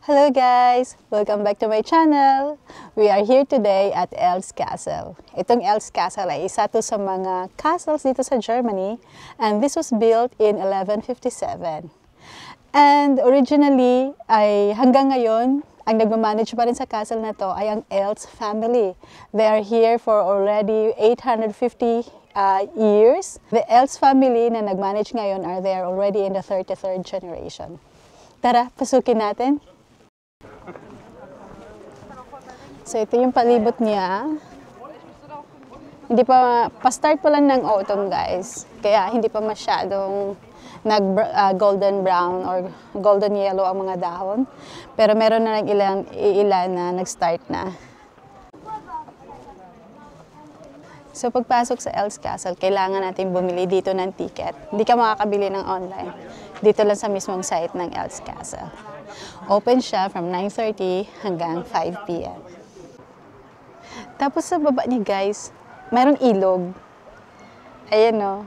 Hello guys! Welcome back to my channel! We are here today at Elf's Castle. Itong Elf's Castle ay isa to sa mga castles dito sa Germany, and this was built in 1157. And originally, ay hanggang ngayon, ang nagmamanage pa rin sa castle na to ay ang Elf's family. They are here for already 850 years. The Elf's family na nagmanage ngayon are there already in the 33rd generation. Tara, pasukin natin! So ito yung palibot niya. Hindi pa-start pa lang ng autumn guys. Kaya hindi pa masyadong golden brown or golden yellow ang mga dahon. Pero meron na lang ilan na nag-start na. So pagpasok sa Elf's Castle, kailangan natin bumili dito ng ticket. Hindi ka makakabili ng online. Dito lang sa mismong site ng Elf's Castle. Open siya from 9:30 hanggang 5 p.m. Tapos sa baba niya guys, mayroong ilog. Ayan o.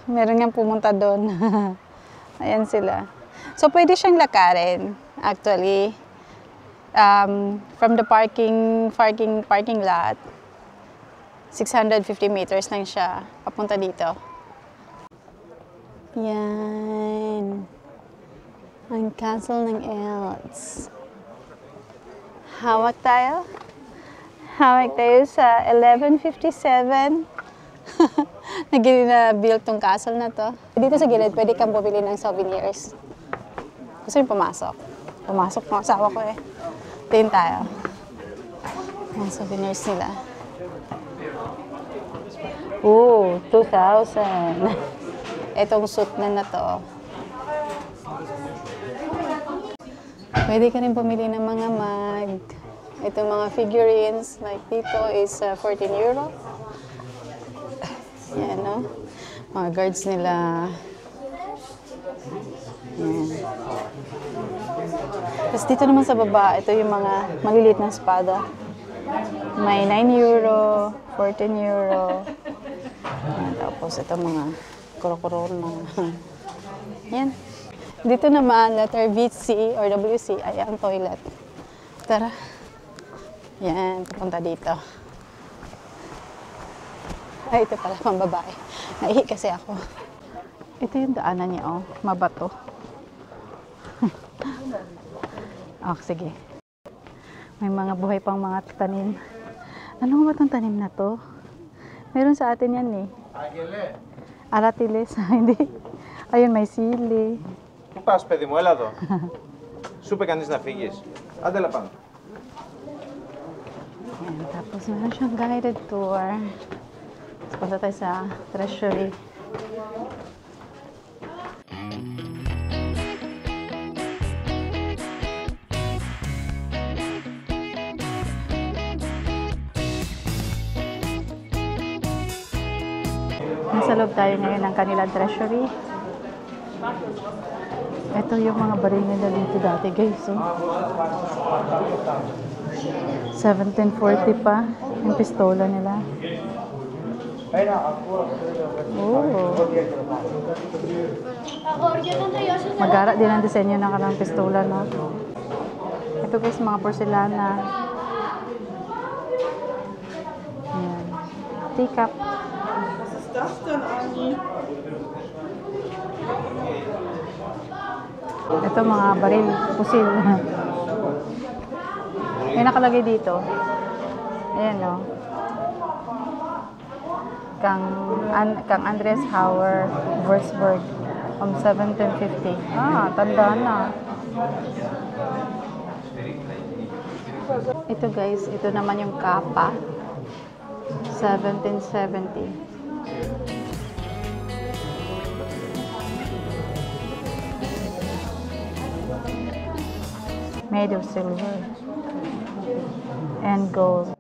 Meron nga pumunta doon. Ayan sila. So pwede siyang lakarin actually. From the parking lot, 650 meters lang siya papunta dito. Yan. Ang castle ng Elves. Hawak tayo. Hawak tayo sa 1157. Na-build tong castle na to. Dito sa gilid, pwede kang bumili ng souvenirs. Gusto yung pumasok. Pumasok ng asawa ko eh. Tingin tayo. Mga souvenirs nila. Ooh, 2,000. Itong suit na to. Pwede ka rin pumili ng mga mug. Itong mga figurines, like dito is 14 euro. Yan, no? Mga guards nila. Yan. Tapos dito naman sa baba, ito yung mga maliliit na espada. May 9 euro, 14 euro. Yan, tapos ito mga kuro-corona. Yan. Dito naman, letter VC or WC ay ang toilet. Tara. Yan, pupunta dito. Ay, ito pala, pang babae. Naihi kasi ako. Ito yung daanan niya, oh. Mabato. Oh, sige. May mga buhay pang mga tanim. Ano ba itong tanim na to? Meron sa atin yan, eh. Aratiles. Hindi. Ayun, may sili. Πού πας, παιδί μου, έλα εδώ. Σου είπε κανείς να φύγεις. Άντε, έλα πάνω. Ayan, tapos meron siyang guided tour. Tapos punta tayo sa treasury. Nasa loob tayo ngayon ng kanilang treasury. Ito yung mga baril nila dito dati guys. So. 1740 pa yung pistola nila. Oh. Mag-ara din ang disenyo ng kanilang pistola, no? Ito guys, mga porcelana. Ayan. Teacup. Ito mga baril, pusil. May nakalagay dito. Ayan, no? Kang Andreas Hauer, Würzburg, from 1750. Ah, tanda na. Ito guys, ito naman yung kapa. 1770. Made of silver and gold.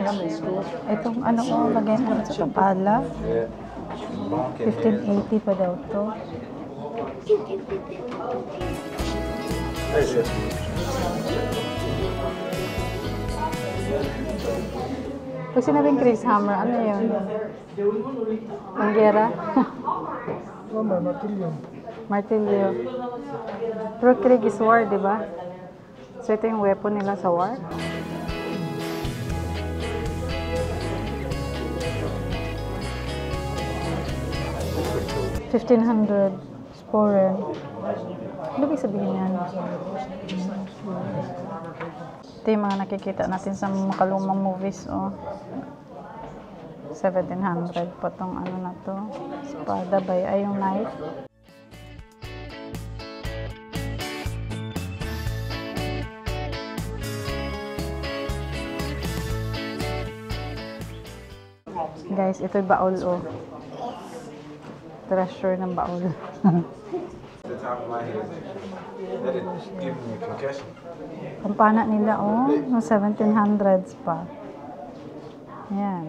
Itong ano oh, lagay mo sa itong pala. Yeah. 1580 pa daw to. Pag sinabing Chris Hammer, ano yun? Anggera? Martilyo. Martilyo. Pero Krieg is war, di ba? So ito yung weapon nila sa war. $1,500 foreign. Ano ibig sabihin yan? Ito yung mga nakikita natin sa makalumang movies, oh. 1,700 po tong ano na to. Espada ba? Ay, yung knife. Guys, ito yung baul, oh. Treasure ng baul. The top of my head. That is giving me a concussion. Kampana nila, oh. No 1700s pa. Yan.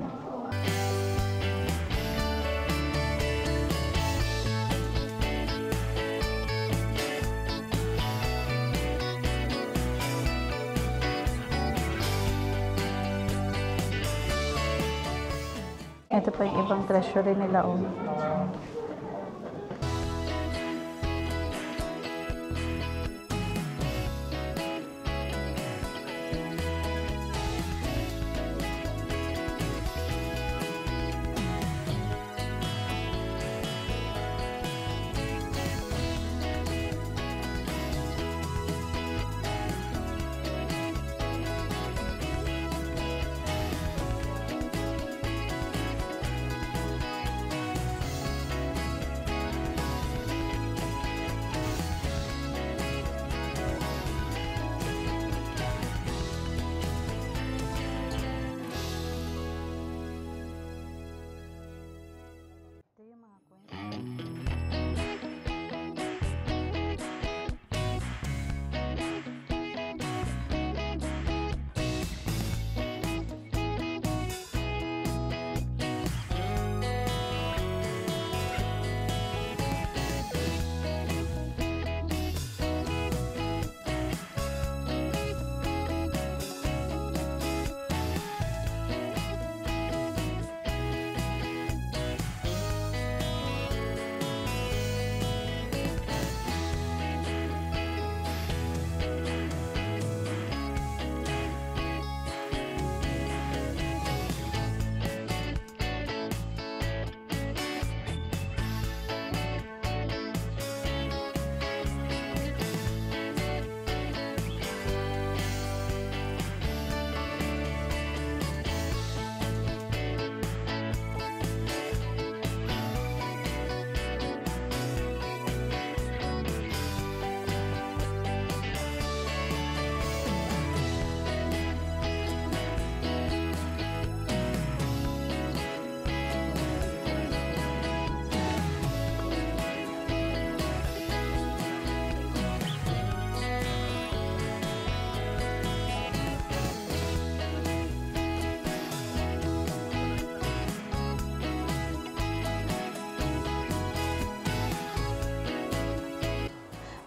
Ito pa yung ibang treasury nila, oh.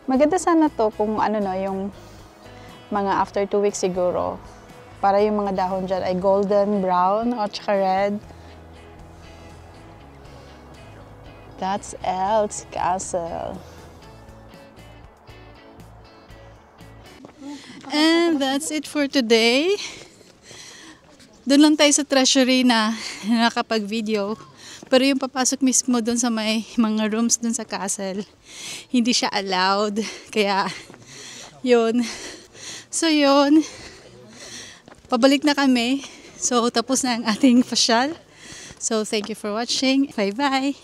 Maganda sana to kung ano no, yung mga after 2 weeks siguro. Para yung mga dahon dyan ay golden brown o tsaka red. That's El's Castle. And that's it for today. Doon lang tayo sa treasury na nakapag-video. Pero yung papasok mismo doon sa may mga rooms doon sa castle, hindi siya allowed. Kaya, yun. So, yun. Pabalik na kami. So, tapos na ang ating pasyal. So, thank you for watching. Bye-bye!